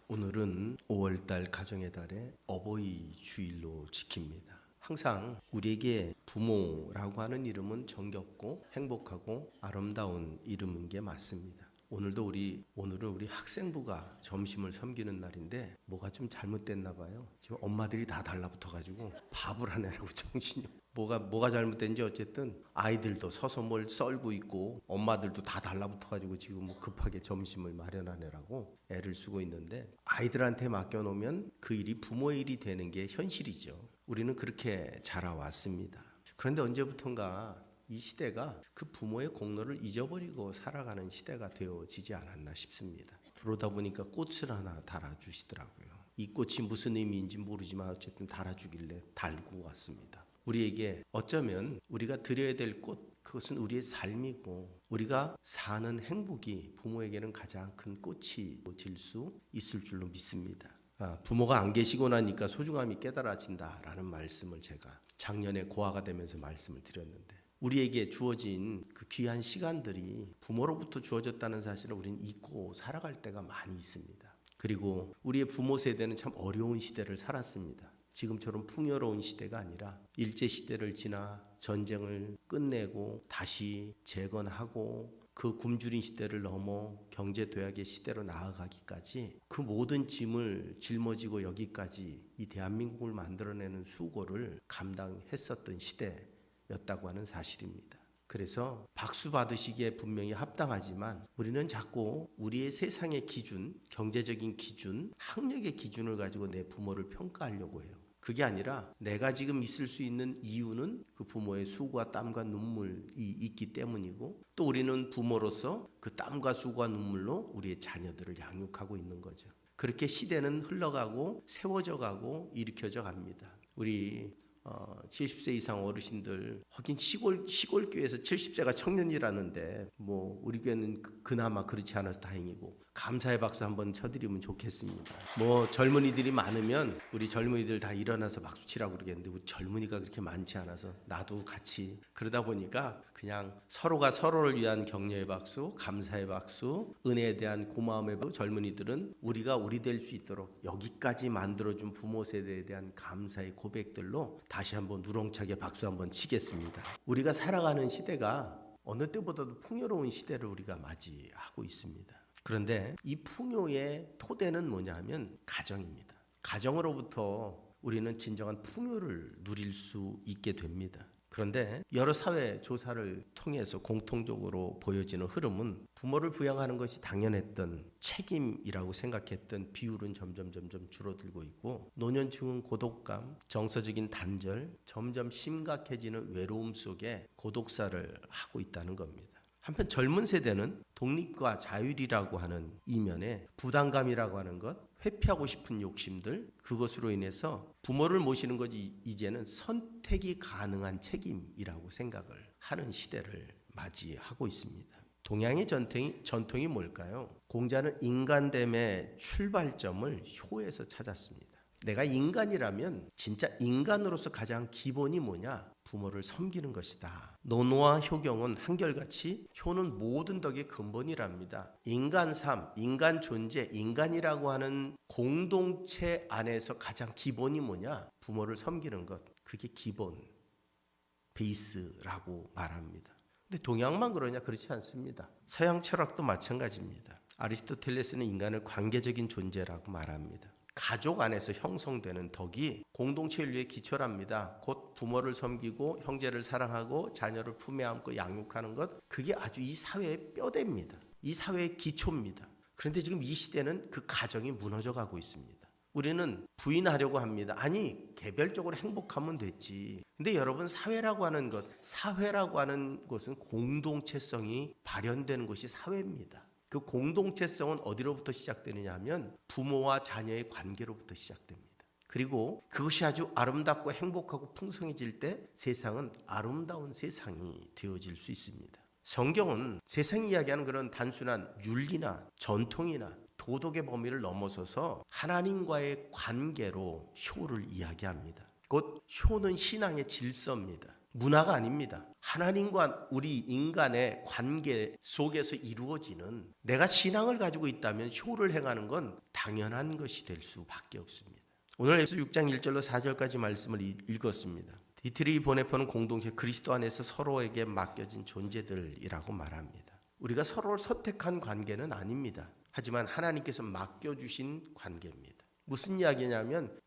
오늘은 5월달 가정의 달에 어버이 주일로 지킵니다. 항상 우리에게 부모라고 하는 이름은 정겹고 행복하고 아름다운 이름인 게 맞습니다. 오늘은 우리 학생부가 점심을 섬기는 날인데 뭐가 좀 잘못됐나 봐요. 지금 엄마들이 다 달라붙어가지고 밥을 하느라고 정신이 뭐가 잘못된지 어쨌든 아이들도 서서 뭘 썰고 있고 엄마들도 다 달라붙어가지고 지금 급하게 점심을 마련하느라고 애를 쓰고 있는데, 아이들한테 맡겨놓으면 그 일이 부모의 일이 되는 게 현실이죠. 우리는 그렇게 자라왔습니다. 그런데 언제부턴가 이 시대가 그 부모의 공로를 잊어버리고 살아가는 시대가 되어지지 않았나 싶습니다. 들어오다 보니까 꽃을 하나 달아주시더라고요. 이 꽃이 무슨 의미인지 모르지만 어쨌든 달아주길래 달고 왔습니다. 우리에게 어쩌면 우리가 드려야 될 꽃, 그것은 우리의 삶이고 우리가 사는 행복이 부모에게는 가장 큰 꽃이 질 수 있을 줄로 믿습니다. 부모가 안 계시고 나니까 소중함이 깨달아진다라는 말씀을 제가 작년에 고아가 되면서 말씀을 드렸는데, 우리에게 주어진 그 귀한 시간들이 부모로부터 주어졌다는 사실을 우리는 잊고 살아갈 때가 많이 있습니다. 그리고 우리의 부모 세대는 참 어려운 시대를 살았습니다. 지금처럼 풍요로운 시대가 아니라 일제시대를 지나 전쟁을 끝내고 다시 재건하고 그 굶주린 시대를 넘어 경제도약의 시대로 나아가기까지 그 모든 짐을 짊어지고 여기까지 이 대한민국을 만들어내는 수고를 감당했었던 시대였다고 하는 사실입니다. 그래서 박수 받으시기에 분명히 합당하지만 우리는 자꾸 우리의 세상의 기준, 경제적인 기준, 학력의 기준을 가지고 내 부모를 평가하려고 해요. 그게 아니라 내가 지금 있을 수 있는 이유는 그 부모의 수고와 땀과 눈물이 있기 때문이고, 또 우리는 부모로서 그 땀과 수고와 눈물로 우리의 자녀들을 양육하고 있는 거죠. 그렇게 시대는 흘러가고 세워져 가고 일으켜져 갑니다. 우리 70세 이상 어르신들, 하긴 시골 교회에서 70세가 청년이라는데 우리 교회는 그나마 그렇지 않아서 다행이고 감사의 박수 한번 쳐드리면 좋겠습니다. 젊은이들이 많으면 우리 젊은이들 다 일어나서 박수 치라고 그러겠는데 우리 젊은이가 그렇게 많지 않아서 나도 같이, 그러다 보니까 그냥 서로가 서로를 위한 격려의 박수, 감사의 박수, 은혜에 대한 고마움의 박수. 젊은이들은 우리가 우리 될 수 있도록 여기까지 만들어준 부모 세대에 대한 감사의 고백들로 다시 한번 누렁차게 박수 한번 치겠습니다. 우리가 살아가는 시대가 어느 때보다도 풍요로운 시대를 우리가 맞이하고 있습니다. 그런데 이 풍요의 토대는 뭐냐면 가정입니다. 가정으로부터 우리는 진정한 풍요를 누릴 수 있게 됩니다. 그런데 여러 사회 조사를 통해서 공통적으로 보여지는 흐름은 부모를 부양하는 것이 당연했던 책임이라고 생각했던 비율은 점점 줄어들고 있고, 노년층은 고독감, 정서적인 단절, 점점 심각해지는 외로움 속에 고독사를 하고 있다는 겁니다. 한편 젊은 세대는 독립과 자율이라고 하는 이면에 부담감이라고 하는 것, 회피하고 싶은 욕심들, 그것으로 인해서 부모를 모시는 것이 이제는 선택이 가능한 책임이라고 생각을 하는 시대를 맞이하고 있습니다. 동양의 전통이 뭘까요? 공자는 인간됨의 출발점을 효에서 찾았습니다. 내가 인간이라면 진짜 인간으로서 가장 기본이 뭐냐? 부모를 섬기는 것이다. 논어와 효경은 한결같이 효는 모든 덕의 근본이랍니다. 인간 삶, 인간 존재, 인간이라고 하는 공동체 안에서 가장 기본이 뭐냐? 부모를 섬기는 것. 그게 기본, 베이스라고 말합니다. 근데 동양만 그러냐? 그렇지 않습니다. 서양 철학도 마찬가지입니다. 아리스토텔레스는 인간을 관계적인 존재라고 말합니다. 가족 안에서 형성되는 덕이 공동체 인류의 기초랍니다. 곧 부모를 섬기고 형제를 사랑하고 자녀를 품에 안고 양육하는 것, 그게 아주 이 사회의 뼈대입니다. 이 사회의 기초입니다. 그런데 지금 이 시대는 그 가정이 무너져 가고 있습니다. 우리는 부인하려고 합니다. 아니, 개별적으로 행복하면 됐지. 근데 여러분, 사회라고 하는 것은 공동체성이 발현되는 것이 사회입니다. 그 공동체성은 어디로부터 시작되느냐 하면 부모와 자녀의 관계로부터 시작됩니다. 그리고 그것이 아주 아름답고 행복하고 풍성해질 때 세상은 아름다운 세상이 되어질 수 있습니다. 성경은 세상이 이야기하는 그런 단순한 윤리나 전통이나 도덕의 범위를 넘어서서 하나님과의 관계로 효를 이야기합니다. 곧 효는 신앙의 질서입니다. 문화가 아닙니다. 하나님과 우리 인간의 관계 속에서 이루어지는, 내가 신앙을 가지고 있다면 효를 행하는 건 당연한 것이 될 수밖에 없습니다. 오늘 에베소 6장 1절로 4절까지 말씀을 읽었습니다. 디트리 보네퍼는 공동체 그리스도 안에서 서로에게 맡겨진 존재들이라고 말합니다. 우리가 서로를 선택한 관계는 아닙니다. 하지만 하나님께서 맡겨주신 관계입니다. 무슨 이야기냐면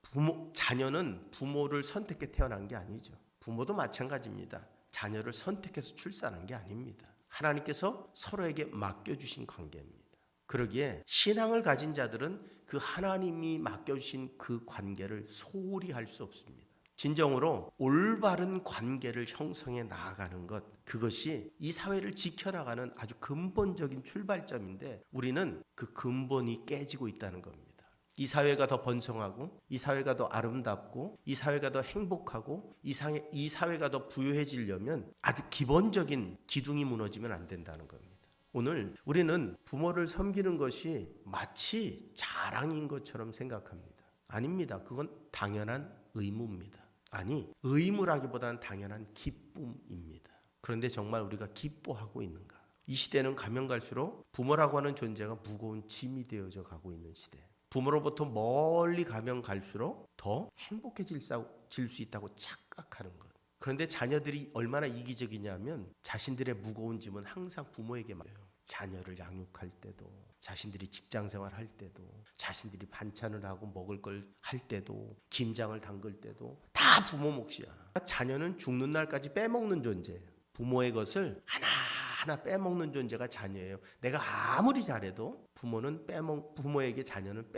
자녀는 부모를 선택해 태어난 게 아니죠. 부모도 마찬가지입니다. 자녀를 선택해서 출산한 게 아닙니다. 하나님께서 서로에게 맡겨주신 관계입니다. 그러기에 신앙을 가진 자들은 그 하나님이 맡겨주신 그 관계를 소홀히 할 수 없습니다. 진정으로 올바른 관계를 형성해 나아가는 것, 그것이 이 사회를 지켜나가는 아주 근본적인 출발점인데 우리는 그 근본이 깨지고 있다는 겁니다. 이 사회가 더 번성하고, 이 사회가 더 아름답고, 이 사회가 더 행복하고, 이 사회가 더 부유해지려면 아주 기본적인 기둥이 무너지면 안 된다는 겁니다. 오늘 우리는 부모를 섬기는 것이 마치 자랑인 것처럼 생각합니다. 아닙니다. 그건 당연한 의무입니다. 아니, 의무라기보다는 당연한 기쁨입니다. 그런데 정말 우리가 기뻐하고 있는가? 이 시대는 가면 갈수록 부모라고 하는 존재가 무거운 짐이 되어져 가고 있는 시대. 부모로부터 멀리 가면 갈수록 더 행복해질 수 있다고 착각하는 것. 그런데 자녀들이 얼마나 이기적이냐면 자신들의 무거운 짐은 항상 부모에게 맡겨요. 자녀를 양육할 때도, 자신들이 직장생활 할 때도, 자신들이 반찬을 하고 먹을 걸 할 때도, 김장을 담글 때도 다 부모 몫이야. 자녀는 죽는 날까지 빼먹는 존재예요. 부모의 것을 하나하나 빼먹는 존재가 자녀예요. 내가 아무리 잘해도 부모에게 자녀는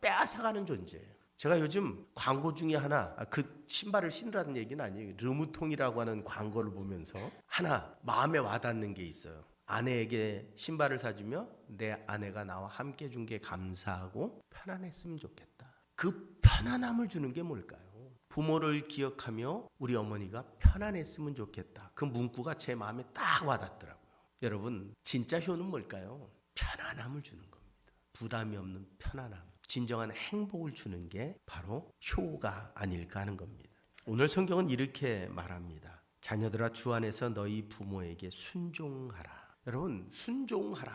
빼앗아가는 존재예요. 제가 요즘 광고 중에 하나, 그 신발을 신으라는 얘기는 아니에요. 르무통이라고 하는 광고를 보면서 하나 마음에 와닿는 게 있어요. 아내에게 신발을 사주며 내 아내가 나와 함께 준 게 감사하고 편안했으면 좋겠다. 그 편안함을 주는 게 뭘까요? 부모를 기억하며 우리 어머니가 편안했으면 좋겠다. 그 문구가 제 마음에 딱 와닿더라고요. 여러분, 진짜 효는 뭘까요? 편안함을 주는 겁니다. 부담이 없는 편안함. 진정한 행복을 주는 게 바로 효가 아닐까 하는 겁니다. 오늘 성경은 이렇게 말합니다. 자녀들아, 주 안에서 너희 부모에게 순종하라. 여러분, 순종하라.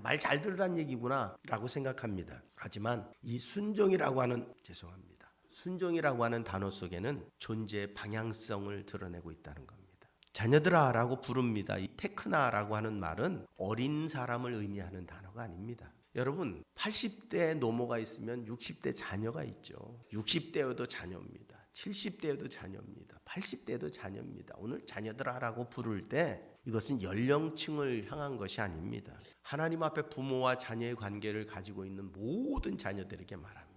말 잘 들으란 얘기구나 라고 생각합니다. 하지만 이 순종이라고 하는 단어 속에는 존재의 방향성을 드러내고 있다는 겁니다. 자녀들아 라고 부릅니다. 이 테크나라고 하는 말은 어린 사람을 의미하는 단어가 아닙니다. 여러분, 80대 노모가 있으면 60대 자녀가 있죠. 60대여도 자녀입니다. 70대여도 자녀입니다. 80대여도 자녀입니다. 오늘 자녀들아라고 부를 때 이것은 연령층을 향한 것이 아닙니다. 하나님 앞에 부모와 자녀의 관계를 가지고 있는 모든 자녀들에게 말합니다.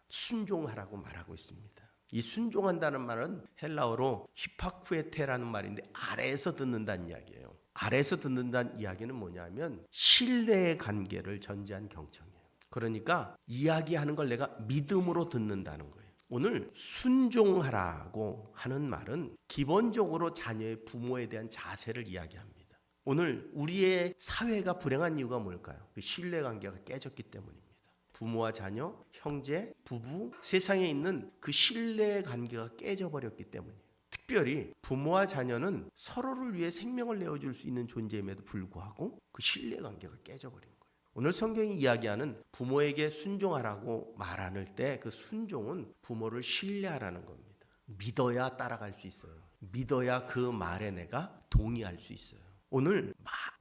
순종하라고 말하고 있습니다. 이 순종한다는 말은 헬라어로 히파쿠에테라는 말인데 아래에서 듣는다는 이야기예요. 아래에서 듣는다는 이야기는 뭐냐면 신뢰의 관계를 전제한 경청이에요. 그러니까 이야기하는 걸 내가 믿음으로 듣는다는 거예요. 오늘 순종하라고 하는 말은 기본적으로 자녀의 부모에 대한 자세를 이야기합니다. 오늘 우리의 사회가 불행한 이유가 뭘까요? 그 신뢰관계가 깨졌기 때문입니다. 부모와 자녀, 형제, 부부, 세상에 있는 그 신뢰관계가 깨져버렸기 때문이에요. 특별히 부모와 자녀는 서로를 위해 생명을 내어줄 수 있는 존재임에도 불구하고 그 신뢰관계가 깨져버린 거예요. 오늘 성경이 이야기하는 부모에게 순종하라고 말하는 때 그 순종은 부모를 신뢰하라는 겁니다. 믿어야 따라갈 수 있어요. 믿어야 그 말에 내가 동의할 수 있어요. 오늘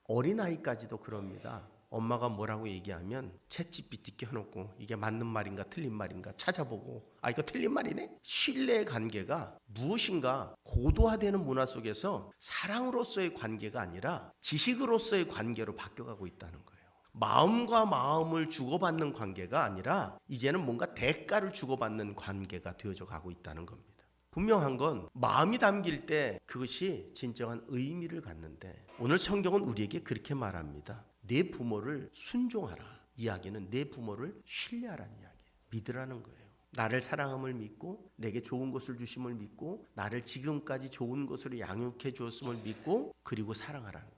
어린아이까지도 그럽니다. 엄마가 뭐라고 얘기하면 챗GPT 켜놓고 이게 맞는 말인가 틀린 말인가 찾아보고 이거 틀린 말이네? 신뢰의 관계가 무엇인가 고도화되는 문화 속에서 사랑으로서의 관계가 아니라 지식으로서의 관계로 바뀌어가고 있다는 거예요. 마음과 마음을 주고받는 관계가 아니라 이제는 뭔가 대가를 주고받는 관계가 되어져 가고 있다는 겁니다. 분명한 건 마음이 담길 때 그것이 진정한 의미를 갖는데 오늘 성경은 우리에게 그렇게 말합니다. 내 부모를 순종하라. 이야기는 내 부모를 신뢰하라는 이야기예요. 믿으라는 거예요. 나를 사랑함을 믿고 내게 좋은 것을 주심을 믿고 나를 지금까지 좋은 것으로 양육해 주었음을 믿고 그리고 사랑하라는 겁니다.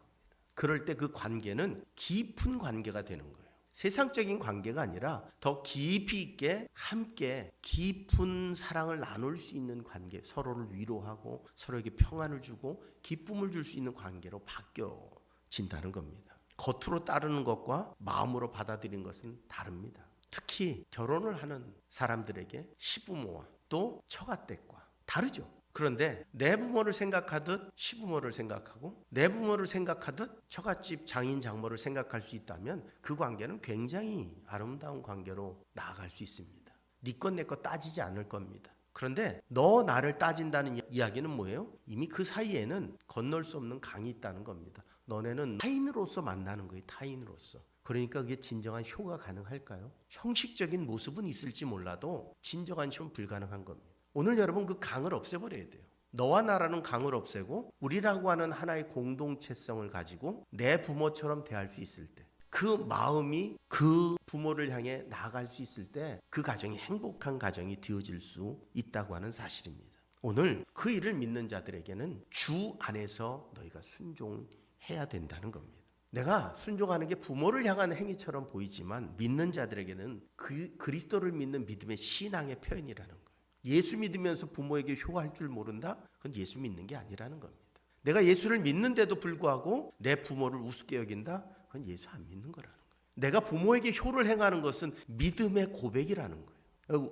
그럴 때 그 관계는 깊은 관계가 되는 거예요. 세상적인 관계가 아니라 더 깊이 있게 함께 깊은 사랑을 나눌 수 있는 관계, 서로를 위로하고 서로에게 평안을 주고 기쁨을 줄 수 있는 관계로 바뀌어진다는 겁니다. 겉으로 따르는 것과 마음으로 받아들이는 것은 다릅니다. 특히 결혼을 하는 사람들에게 시부모와 또 처가댁과 다르죠. 그런데 내 부모를 생각하듯 시부모를 생각하고 내 부모를 생각하듯 처갓집 장인 장모를 생각할 수 있다면 그 관계는 굉장히 아름다운 관계로 나아갈 수 있습니다. 네 것 내 것 따지지 않을 겁니다. 그런데 너 나를 따진다는 이야기는 뭐예요? 이미 그 사이에는 건널 수 없는 강이 있다는 겁니다. 너네는 타인으로서 만나는 거예요. 타인으로서. 그러니까 그게 진정한 효가 가능할까요? 형식적인 모습은 있을지 몰라도 진정한 효는 불가능한 겁니다. 오늘 여러분 그 강을 없애버려야 돼요. 너와 나라는 강을 없애고 우리라고 하는 하나의 공동체성을 가지고 내 부모처럼 대할 수 있을 때, 그 마음이 그 부모를 향해 나아갈 수 있을 때 그 가정이 행복한 가정이 되어질 수 있다고 하는 사실입니다. 오늘 그 일을 믿는 자들에게는 주 안에서 너희가 순종해야 된다는 겁니다. 내가 순종하는 게 부모를 향한 행위처럼 보이지만 믿는 자들에게는 그리스도를 믿는 믿음의 신앙의 표현이라는 거예요. 예수 믿으면서 부모에게 효할 줄 모른다? 그건 예수 믿는 게 아니라는 겁니다. 내가 예수를 믿는데도 불구하고 내 부모를 우습게 여긴다? 그건 예수 안 믿는 거라는 거예요. 내가 부모에게 효를 행하는 것은 믿음의 고백이라는 거예요.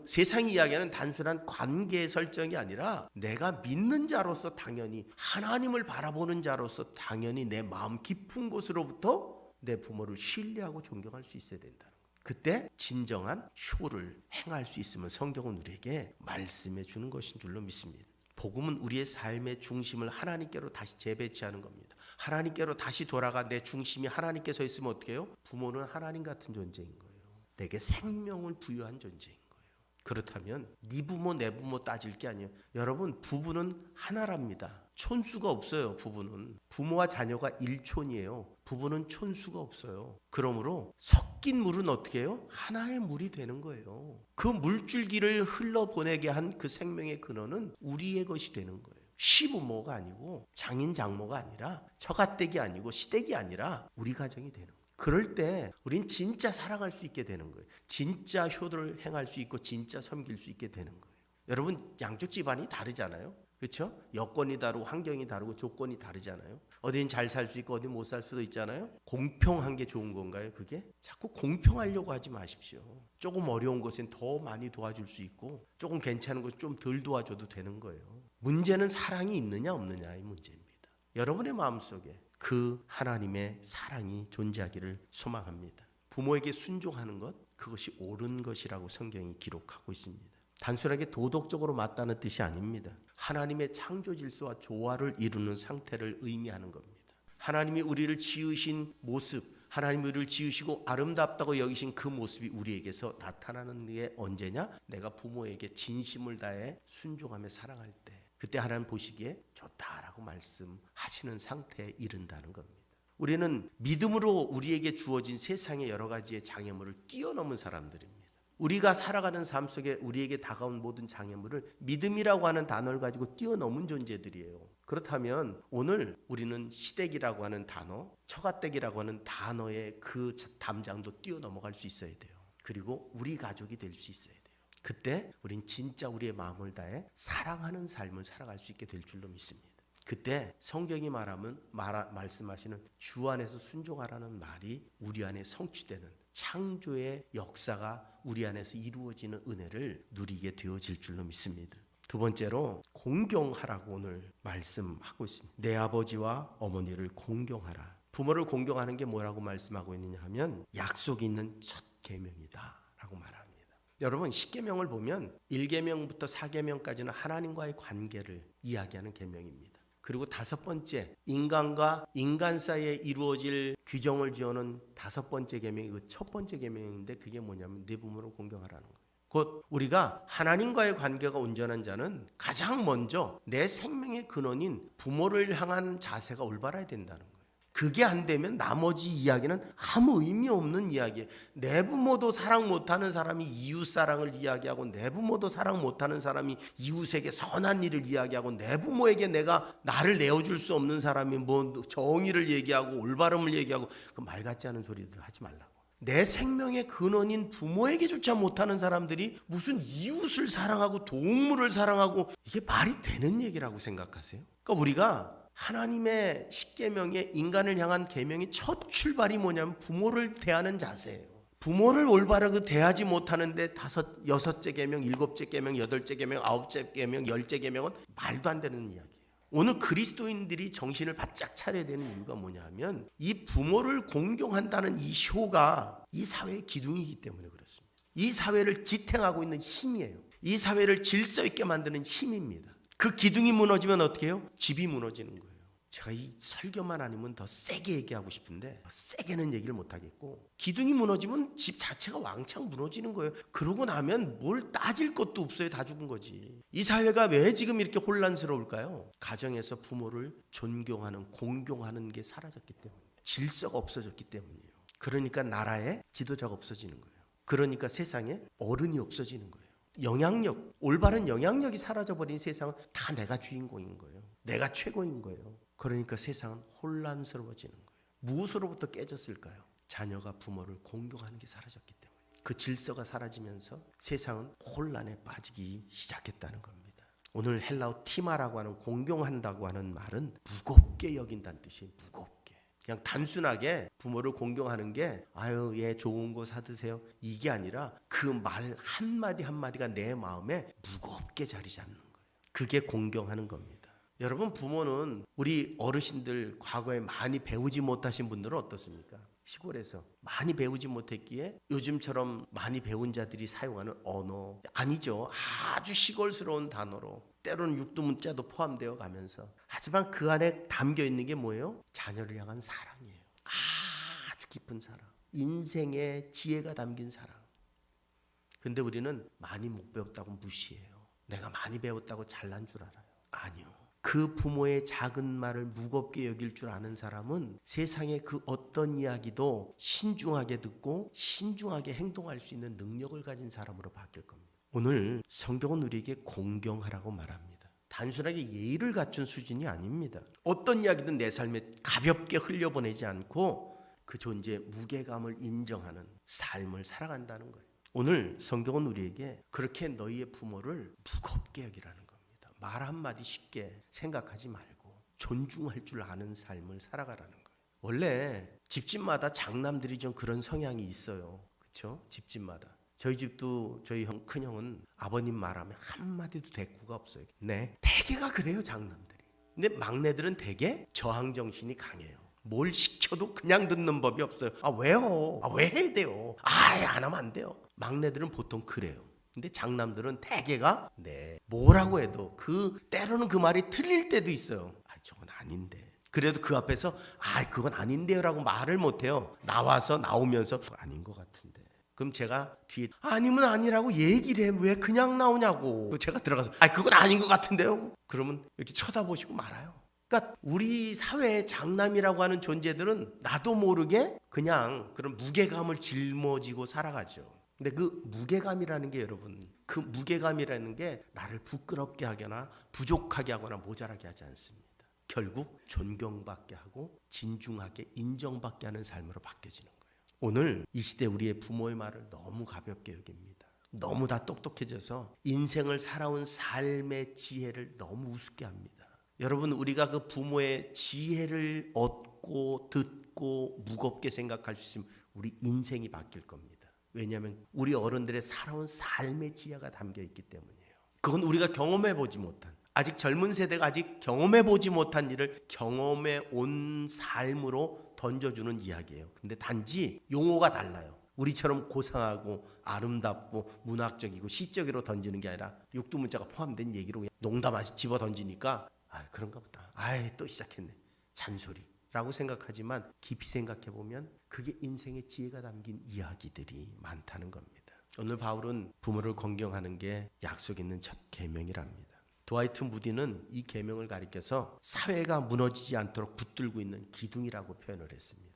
세상이 이야기하는 단순한 관계 설정이 아니라 내가 믿는 자로서 당연히 하나님을 바라보는 자로서 당연히 내 마음 깊은 곳으로부터 내 부모를 신뢰하고 존경할 수 있어야 된다는 거예요. 그때 진정한 효를 행할 수 있으면 성경은 우리에게 말씀해 주는 것인 줄로 믿습니다. 복음은 우리의 삶의 중심을 하나님께로 다시 재배치하는 겁니다. 하나님께로 다시 돌아가 내 중심이 하나님께 서 있으면 어떻게 해요? 부모는 하나님 같은 존재인 거예요. 내게 생명을 부여한 존재인 거예요. 그렇다면 네 부모 내 부모 따질 게 아니에요. 여러분 부부는 하나랍니다. 촌수가 없어요. 부부는 부모와 자녀가 일촌이에요. 부부는 촌수가 없어요. 그러므로 섞인 물은 어떻게 해요? 하나의 물이 되는 거예요. 그 물줄기를 흘러보내게 한 그 생명의 근원은 우리의 것이 되는 거예요. 시부모가 아니고 장인 장모가 아니라 처가댁이 아니고 시댁이 아니라 우리 가정이 되는 거예요. 그럴 때 우린 진짜 사랑할 수 있게 되는 거예요. 진짜 효도를 행할 수 있고 진짜 섬길 수 있게 되는 거예요. 여러분 양쪽 집안이 다르잖아요. 그렇죠? 여건이 다르고 환경이 다르고 조건이 다르잖아요. 어디는 잘 살 수 있고 어디는 못 살 수도 있잖아요. 공평한 게 좋은 건가요? 그게? 자꾸 공평하려고 하지 마십시오. 조금 어려운 것은 더 많이 도와줄 수 있고 조금 괜찮은 것은 좀 덜 도와줘도 되는 거예요. 문제는 사랑이 있느냐 없느냐의 문제입니다. 여러분의 마음속에 그 하나님의 사랑이 존재하기를 소망합니다. 부모에게 순종하는 것, 그것이 옳은 것이라고 성경이 기록하고 있습니다. 단순하게 도덕적으로 맞다는 뜻이 아닙니다. 하나님의 창조 질서와 조화를 이루는 상태를 의미하는 겁니다. 하나님이 우리를 지으신 모습, 하나님이 우리를 지으시고 아름답다고 여기신 그 모습이 우리에게서 나타나는 게 언제냐? 내가 부모에게 진심을 다해 순종하며 사랑할 때, 그때 하나님 보시기에 좋다라고 말씀하시는 상태에 이른다는 겁니다. 우리는 믿음으로 우리에게 주어진 세상의 여러 가지의 장애물을 뛰어넘은 사람들입니다. 우리가 살아가는 삶 속에 우리에게 다가온 모든 장애물을 믿음이라고 하는 단어를 가지고 뛰어넘은 존재들이에요. 그렇다면 오늘 우리는 시댁이라고 하는 단어, 처가댁이라고 하는 단어의 그 담장도 뛰어넘어갈 수 있어야 돼요. 그리고 우리 가족이 될 수 있어야 돼요. 그때 우린 진짜 우리의 마음을 다해 사랑하는 삶을 살아갈 수 있게 될 줄로 믿습니다. 그때 성경이 말씀하시는 주 안에서 순종하라는 말이 우리 안에 성취되는 창조의 역사가 우리 안에서 이루어지는 은혜를 누리게 되어질 줄로 믿습니다. 두 번째로 공경하라고 오늘 말씀하고 있습니다. 내 아버지와 어머니를 공경하라. 부모를 공경하는 게 뭐라고 말씀하고 있느냐 하면 약속이 있는 첫 계명이다 라고 말합니다. 여러분 10계명을 보면 1계명부터 4계명까지는 하나님과의 관계를 이야기하는 계명입니다. 그리고 다섯 번째, 인간과 인간 사이에 이루어질 규정을 지어놓은 다섯 번째 계명이 그 첫 번째 계명인데 그게 뭐냐면 네 부모를 공경하라는 거예요. 곧 우리가 하나님과의 관계가 온전한 자는 가장 먼저 내 생명의 근원인 부모를 향한 자세가 올바라야 된다는 거예요. 그게 안 되면 나머지 이야기는 아무 의미 없는 이야기예요. 내 부모도 사랑 못하는 사람이 이웃 사랑을 이야기하고 내 부모도 사랑 못하는 사람이 이웃에게 선한 일을 이야기하고 내 부모에게 나를 내어줄 수 없는 사람이 뭐 정의를 얘기하고 올바름을 얘기하고 그 말 같지 않은 소리들 하지 말라고. 내 생명의 근원인 부모에게조차 못하는 사람들이 무슨 이웃을 사랑하고 동물을 사랑하고, 이게 말이 되는 얘기라고 생각하세요? 그러니까 우리가 하나님의 십계명의 인간을 향한 계명의 첫 출발이 뭐냐면 부모를 대하는 자세예요. 부모를 올바르게 대하지 못하는데 여섯째 계명, 일곱째 계명, 여덟째 계명, 아홉째 계명, 열째 계명은 말도 안 되는 이야기예요. 오늘 그리스도인들이 정신을 바짝 차려야 되는 이유가 뭐냐 하면 이 부모를 공경한다는 이 효가 이 사회의 기둥이기 때문에 그렇습니다. 이 사회를 지탱하고 있는 힘이에요. 이 사회를 질서 있게 만드는 힘입니다. 그 기둥이 무너지면 어떻게 해요? 집이 무너지는 거예요. 제가 이 설교만 아니면 더 세게 얘기하고 싶은데 더 세게는 얘기를 못하겠고, 기둥이 무너지면 집 자체가 왕창 무너지는 거예요. 그러고 나면 뭘 따질 것도 없어요. 다 죽은 거지. 이 사회가 왜 지금 이렇게 혼란스러울까요? 가정에서 부모를 존경하는, 공경하는 게 사라졌기 때문에, 질서가 없어졌기 때문이에요. 그러니까 나라에 지도자가 없어지는 거예요. 그러니까 세상에 어른이 없어지는 거예요. 영향력, 올바른 영향력이 사라져버린 세상은 다 내가 주인공인 거예요. 내가 최고인 거예요. 그러니까 세상은 혼란스러워지는 거예요. 무엇으로부터 깨졌을까요? 자녀가 부모를 공경하는 게 사라졌기 때문에. 그 질서가 사라지면서 세상은 혼란에 빠지기 시작했다는 겁니다. 오늘 헬라어 티마라고 하는, 공경한다고 하는 말은 무겁게 여긴다는 뜻이에요. 무겁게. 그냥 단순하게 부모를 공경하는 게 아유 얘 좋은 거 사드세요, 이게 아니라 그 말 한마디 한마디가 내 마음에 무겁게 자리 잡는 거예요. 그게 공경하는 겁니다. 여러분, 부모는 우리 어르신들 과거에 많이 배우지 못하신 분들은 어떻습니까? 시골에서 많이 배우지 못했기에 요즘처럼 많이 배운 자들이 사용하는 언어 아니죠. 아주 시골스러운 단어로, 때로는 육두문자도 포함되어 가면서, 하지만 그 안에 담겨 있는 게 뭐예요? 자녀를 향한 사랑이에요. 아주 깊은 사랑, 인생의 지혜가 담긴 사랑. 근데 우리는 많이 못 배웠다고 무시해요. 내가 많이 배웠다고 잘난 줄 알아요. 아니요. 그 부모의 작은 말을 무겁게 여길 줄 아는 사람은 세상의 그 어떤 이야기도 신중하게 듣고 신중하게 행동할 수 있는 능력을 가진 사람으로 바뀔 겁니다. 오늘 성경은 우리에게 공경하라고 말합니다. 단순하게 예의를 갖춘 수준이 아닙니다. 어떤 이야기든 내 삶에 가볍게 흘려보내지 않고 그 존재의 무게감을 인정하는 삶을 살아간다는 거예요. 오늘 성경은 우리에게 그렇게 너희의 부모를 무겁게 여기라는 거예요. 말 한마디 쉽게 생각하지 말고 존중할 줄 아는 삶을 살아가라는 거예요. 원래 집집마다 장남들이 좀 그런 성향이 있어요. 그렇죠? 집집마다. 저희 집도 저희 큰형은 아버님 말하면 한마디도 대꾸가 없어요. 네, 대개가 그래요, 장남들이. 근데 막내들은 대개 저항정신이 강해요. 뭘 시켜도 그냥 듣는 법이 없어요. 아 왜요? 아 왜 해야 돼요? 안 하면 안 돼요. 막내들은 보통 그래요. 근데 장남들은 대개가 네 뭐라고 해도 때로는 그 말이 틀릴 때도 있어요. 저건 아닌데. 그래도 그 앞에서 그건 아닌데요라고 말을 못해요. 나오면서 아닌 것 같은데. 그럼 제가 뒤에 아니면 아니라고 얘기를 해. 왜 그냥 나오냐고. 제가 들어가서 그건 아닌 것 같은데요. 그러면 이렇게 쳐다보시고 말아요. 그러니까 우리 사회의 장남이라고 하는 존재들은 나도 모르게 그냥 그런 무게감을 짊어지고 살아가죠. 근데 그 무게감이라는 게, 여러분, 그 무게감이라는 게 나를 부끄럽게 하거나 부족하게 하거나 모자라게 하지 않습니다. 결국 존경받게 하고 진중하게 인정받게 하는 삶으로 바뀌어지는 거예요. 오늘 이 시대 우리의 부모의 말을 너무 가볍게 여깁니다. 너무 다 똑똑해져서 인생을 살아온 삶의 지혜를 너무 우습게 합니다. 여러분, 우리가 그 부모의 지혜를 얻고 듣고 무겁게 생각할 수 있으면 우리 인생이 바뀔 겁니다. 왜냐하면 우리 어른들의 살아온 삶의 지혜가 담겨 있기 때문이에요. 그건 우리가 경험해보지 못한, 아직 젊은 세대가 아직 경험해보지 못한 일을 경험해 온 삶으로 던져주는 이야기예요. 근데 단지 용어가 달라요. 우리처럼 고상하고 아름답고 문학적이고 시적으로 던지는 게 아니라 육두문자가 포함된 얘기로 농담하시 집어 던지니까 그런가 보다. 또 시작했네. 잔소리라고 생각하지만 깊이 생각해보면 그게 인생의 지혜가 담긴 이야기들이 많다는 겁니다. 오늘 바울은 부모를 공경하는 게 약속 있는 첫 계명이랍니다. 드와이트 무디는 이 계명을 가리켜서 사회가 무너지지 않도록 붙들고 있는 기둥이라고 표현을 했습니다.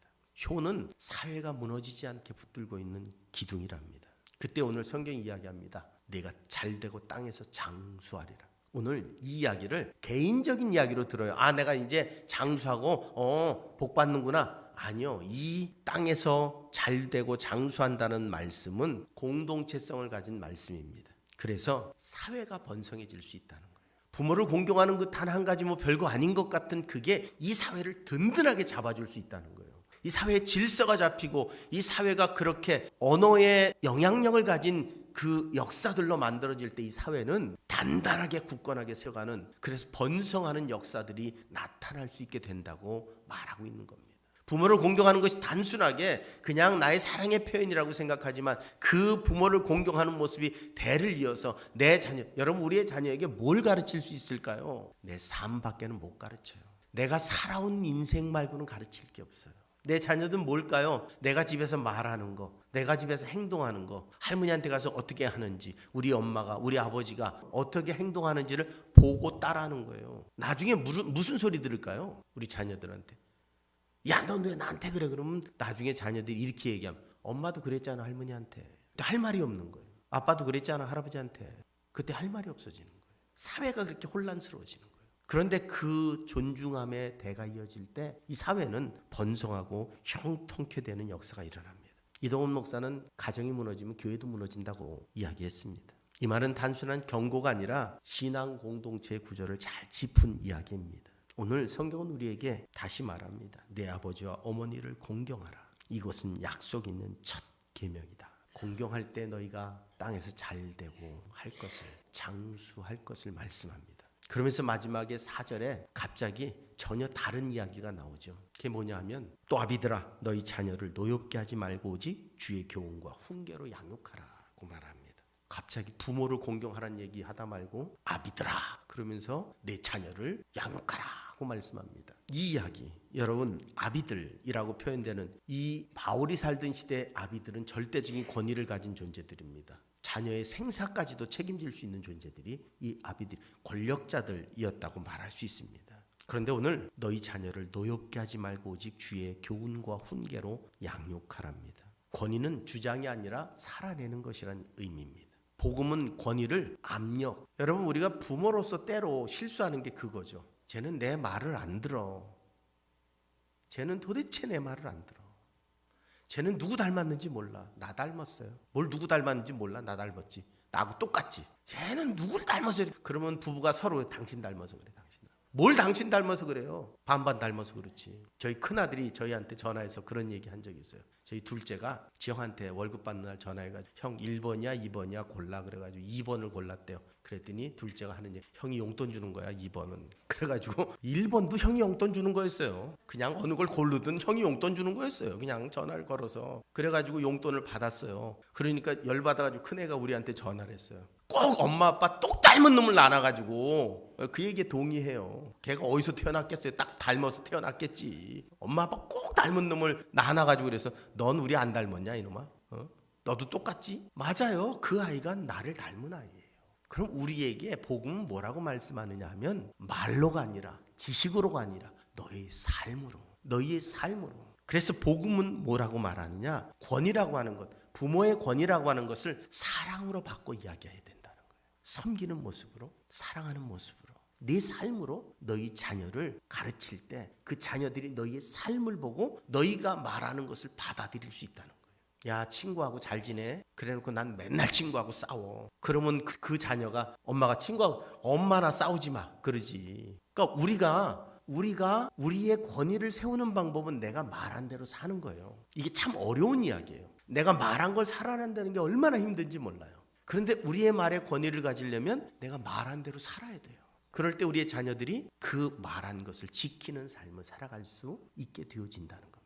효는 사회가 무너지지 않게 붙들고 있는 기둥이랍니다. 그때 오늘 성경이 이야기합니다. 내가 잘되고 땅에서 장수하리라. 오늘 이 이야기를 개인적인 이야기로 들어요. 내가 이제 장수하고 복 받는구나. 아니요. 이 땅에서 잘되고 장수한다는 말씀은 공동체성을 가진 말씀입니다. 그래서 사회가 번성해질 수 있다는 거예요. 부모를 공경하는 그 단 한 가지 뭐 별거 아닌 것 같은 그게 이 사회를 든든하게 잡아줄 수 있다는 거예요. 이 사회의 질서가 잡히고 이 사회가 그렇게 언어의 영향력을 가진 그 역사들로 만들어질 때 이 사회는 단단하게 굳건하게 세워가는, 그래서 번성하는 역사들이 나타날 수 있게 된다고 말하고 있는 겁니다. 부모를 공경하는 것이 단순하게 그냥 나의 사랑의 표현이라고 생각하지만 그 부모를 공경하는 모습이 대를 이어서 내 자녀, 여러분 우리의 자녀에게 뭘 가르칠 수 있을까요? 내 삶밖에는 못 가르쳐요. 내가 살아온 인생 말고는 가르칠 게 없어요. 내 자녀들은 뭘까요? 내가 집에서 말하는 거, 내가 집에서 행동하는 거, 할머니한테 가서 어떻게 하는지, 우리 엄마가, 우리 아버지가 어떻게 행동하는지를 보고 따라하는 거예요. 나중에 무슨 소리 들을까요? 우리 자녀들한테. 야, 넌 왜 나한테 그래? 그러면 나중에 자녀들이 이렇게 얘기하면 엄마도 그랬잖아 할머니한테. 근데 할 말이 없는 거예요. 아빠도 그랬잖아 할아버지한테. 그때 할 말이 없어지는 거예요. 사회가 그렇게 혼란스러워지는 거예요. 그런데 그 존중함의 대가 이어질 때 이 사회는 번성하고 형통케 되는 역사가 일어납니다. 이동훈 목사는 가정이 무너지면 교회도 무너진다고 이야기했습니다. 이 말은 단순한 경고가 아니라 신앙 공동체의 구조를 잘 짚은 이야기입니다. 오늘 성경은 우리에게 다시 말합니다. 내 아버지와 어머니를 공경하라. 이것은 약속 있는 첫 계명이다. 공경할 때 너희가 땅에서 잘되고 할 것을, 장수할 것을 말씀합니다. 그러면서 마지막에 4절에 갑자기 전혀 다른 이야기가 나오죠. 그게 뭐냐 하면 또 아비들아 너희 자녀를 노엽게 하지 말고 오직 주의 교훈과 훈계로 양육하라고 말합니다. 갑자기 부모를 공경하라는 얘기 하다 말고 아비들아 그러면서 내 자녀를 양육하라고 말씀합니다. 이 이야기, 여러분 아비들이라고 표현되는 이 바울이 살던 시대의 아비들은 절대적인 권위를 가진 존재들입니다. 자녀의 생사까지도 책임질 수 있는 존재들이 이 아비들, 권력자들이었다고 말할 수 있습니다. 그런데 오늘 너희 자녀를 노엽게 하지 말고 오직 주의 교훈과 훈계로 양육하랍니다. 권위는 주장이 아니라 살아내는 것이란 의미입니다. 복음은 권위를 압력. 여러분 우리가 부모로서 때로 실수하는 게 그거죠. 쟤는 내 말을 안 들어. 쟤는 도대체 내 말을 안 들어. 쟤는 누구 닮았는지 몰라. 나 닮았어요. 뭘 누구 닮았는지 몰라. 나 닮았지. 나하고 똑같지. 쟤는 누굴 닮았어요. 그러면 부부가 서로 당신 닮아서 그래. 뭘 당신 닮아서 그래요? 반반 닮아서 그렇지. 저희 큰아들이 저희한테 전화해서 그런 얘기 한 적이 있어요. 저희 둘째가 지형한테 월급 받는 날 전화해가지고 형 1번이야 2번이야 골라 그래가지고 2번을 골랐대요. 그랬더니 둘째가 하는 얘기, 형이 용돈 주는 거야 2번은. 그래가지고 1번도 형이 용돈 주는 거였어요. 그냥 어느 걸 고르든 형이 용돈 주는 거였어요. 그냥 전화를 걸어서. 그래가지고 용돈을 받았어요. 그러니까 열받아가지고 큰애가 우리한테 전화를 했어요. 꼭 엄마 아빠 똑 닮은 놈을 낳아가지고 그 얘기에 동의해요. 걔가 어디서 태어났겠어요? 딱 닮아서 태어났겠지. 엄마 아빠 꼭 닮은 놈을 낳아가지고 그래서 넌 우리 안 닮았냐 이놈아? 너도 똑같지? 맞아요. 그 아이가 나를 닮은 아이예요. 그럼 우리에게 복음은 뭐라고 말씀하느냐 하면 말로가 아니라 지식으로가 아니라 너의 삶으로. 그래서 복음은 뭐라고 말하느냐? 권위라고 하는 것, 부모의 권위라고 하는 것을 사랑으로 바꿔 이야기해야 된다는 거예요. 섬기는 모습으로, 사랑하는 모습으로, 네 삶으로 너희 자녀를 가르칠 때 그 자녀들이 너희의 삶을 보고 너희가 말하는 것을 받아들일 수 있다는 거예요. 야, 친구하고 잘 지내? 그래놓고 난 맨날 친구하고 싸워. 그러면 그 자녀가 엄마가 친구하고 엄마나 싸우지 마 그러지. 그러니까 우리가 우리의 권위를 세우는 방법은 내가 말한 대로 사는 거예요. 이게 참 어려운 이야기예요. 내가 말한 걸 살아낸다는 게 얼마나 힘든지 몰라요. 그런데 우리의 말에 권위를 가지려면 내가 말한 대로 살아야 돼요. 그럴 때 우리의 자녀들이 그 말한 것을 지키는 삶을 살아갈 수 있게 되어진다는 겁니다.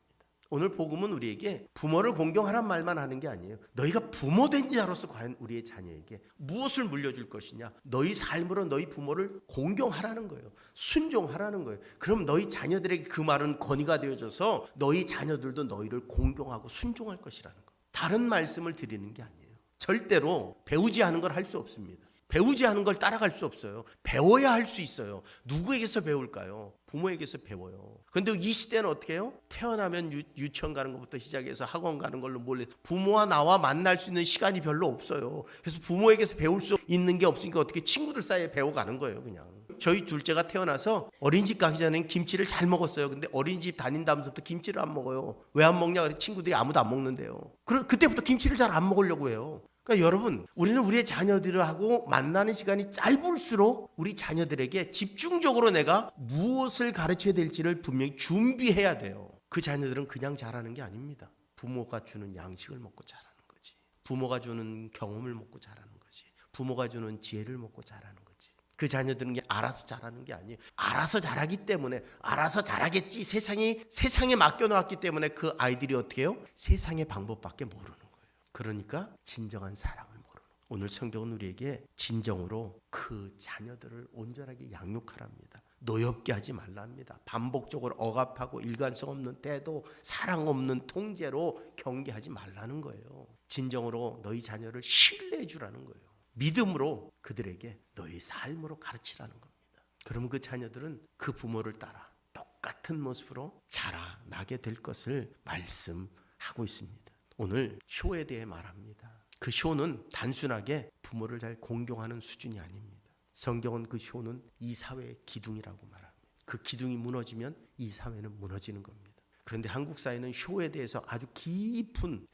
오늘 복음은 우리에게 부모를 공경하란 말만 하는 게 아니에요. 너희가 부모된 자로서 과연 우리의 자녀에게 무엇을 물려줄 것이냐. 너희 삶으로 너희 부모를 공경하라는 거예요. 순종하라는 거예요. 그럼 너희 자녀들에게 그 말은 권위가 되어져서 너희 자녀들도 너희를 공경하고 순종할 것이라는 거예요. 다른 말씀을 드리는 게 아니에요. 절대로 배우지 않은 걸 할 수 없습니다. 배우지 않은 걸 따라갈 수 없어요. 배워야 할 수 있어요. 누구에게서 배울까요? 부모에게서 배워요. 그런데 이 시대는 어떻게 해요? 태어나면 유치원 가는 것부터 시작해서 학원 가는 걸로 몰래 부모와 나와 만날 수 있는 시간이 별로 없어요. 그래서 부모에게서 배울 수 있는 게 없으니까 어떻게 친구들 사이에 배워가는 거예요. 그냥 저희 둘째가 태어나서 어린이집 가기 전엔 김치를 잘 먹었어요. 근데 어린이집 다닌 다음부터 김치를 안 먹어요. 왜 안 먹냐? 그랬더니 친구들이 아무도 안 먹는데요. 그때부터 김치를 잘 안 먹으려고 해요. 그러니까 여러분, 우리는 우리의 자녀들하고 만나는 시간이 짧을수록 우리 자녀들에게 집중적으로 내가 무엇을 가르쳐야 될지를 분명히 준비해야 돼요. 그 자녀들은 그냥 자라는 게 아닙니다. 부모가 주는 양식을 먹고 자라는 거지. 부모가 주는 경험을 먹고 자라는 거지. 부모가 주는 지혜를 먹고 자라는 거지. 그 자녀들은 알아서 자라는 게 아니에요. 알아서 자라기 때문에 알아서 자라겠지. 세상에 맡겨놓았기 때문에 그 아이들이 어떻게 해요? 세상의 방법밖에 모르는 거예요. 그러니까 진정한 사랑을 모르는 거예요. 오늘 성경은 우리에게 진정으로 그 자녀들을 온전하게 양육하랍니다. 노엽게 하지 말랍니다. 반복적으로 억압하고 일관성 없는 태도, 사랑 없는 통제로 경계하지 말라는 거예요. 진정으로 너희 자녀를 신뢰해 주라는 거예요. 믿음으로 그들에게 너희 삶으로 가르치라는 겁니다. 그러면 그 자녀들은 그 부모를 따라 똑같은 모습으로 자라나게 될 것을 말씀하고 있습니다. 오늘 효에 대해 말합니다. 그 효는 단순하게 부모를 잘 공경하는 수준이 아닙니다. 성경은 그 효는 이 사회의 기둥이라고 말합니다. 그 기둥이 무너지면 이 사회는 무너지는 겁니다. 그런데 한국 사회는 효에 대해서 아주 깊은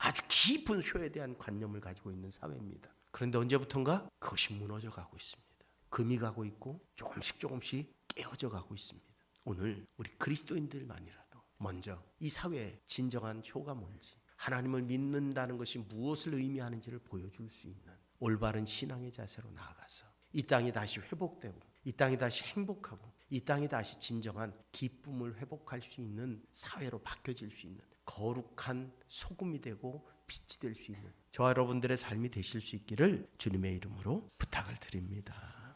효에 대한 관념을 가지고 있는 사회입니다. 그런데 언제부턴가 그것이 무너져 가고 있습니다. 금이 가고 있고 조금씩 깨어져 가고 있습니다. 오늘 우리 그리스도인들만이라도 먼저 이 사회의 진정한 효가 뭔지, 하나님을 믿는다는 것이 무엇을 의미하는지를 보여줄 수 있는 올바른 신앙의 자세로 나아가서 이 땅이 다시 회복되고 이 땅이 다시 행복하고 이 땅이 다시 진정한 기쁨을 회복할 수 있는 사회로 바뀌어질 수 있는 거룩한 소금이 되고 빛이 될 수 있는 저와 여러분들의 삶이 되실 수 있기를 주님의 이름으로 부탁을 드립니다.